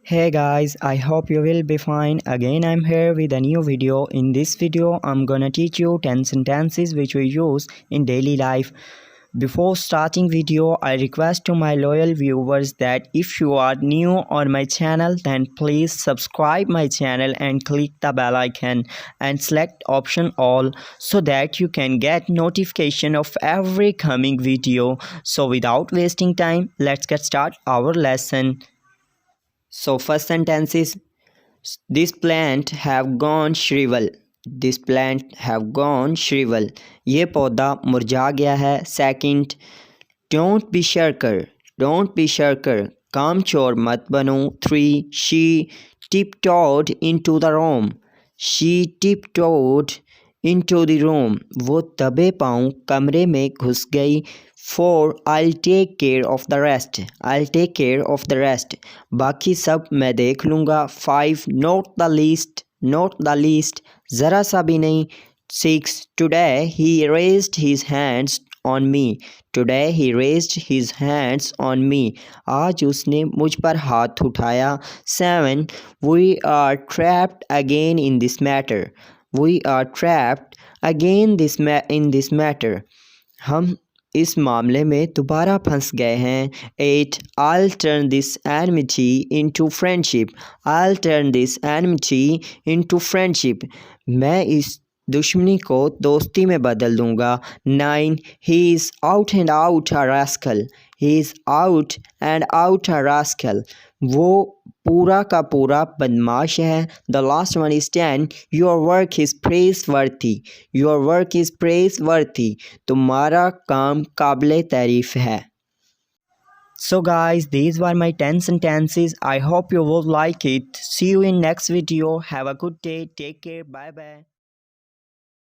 Hey guys, I hope you will be fine. Again, I'm here with a new video. In this video, I'm gonna teach you 10 sentences which we use in daily life. Before starting video, I request to my loyal viewers that if you are new on my channel, then please subscribe my channel and click the bell icon and select option all so that you can get notification of every coming video. So without wasting time, let's get started our lesson. So first sentence is, this plant have gone shrivel. This plant have gone shrivel. ये पौधा मुरझा गया है. Second, don't be shirker. Don't be shirker. काम चोर मत बनो. 3. She tiptoed into the room. She tiptoed into the room. वो दबे पाँव कमरे में घुस गई. 4. I'll take care of the rest. I'll take care of the rest. बाकी सब मैं देख लूँगा. 5. Not the least. Not the least. ज़रा सा भी नहीं. 6. Today he raised his hands on me. Today he raised his hands on me. आज उसने मुझ पर हाथ उठाया. 7. We are trapped again in this matter. We are trapped again in this matter. हम इस मामले में दोबारा फंस गए हैं. 8. I'll turn this enmity into friendship. I'll turn this enmity into friendship. मैं इस दुश्मनी को दोस्ती में बदल दूंगा. 9. He is out and out a rascal. He is out and out a rascal. वो पूरा का पूरा बदमाश है. The last one is 10. Your work is praiseworthy. Your work is praiseworthy. तुम्हारा काम काबिल तारीफ है. So guys, these were my 10 sentences. I hope you will like it. See you in next video. Have a good day. Take care. Bye bye.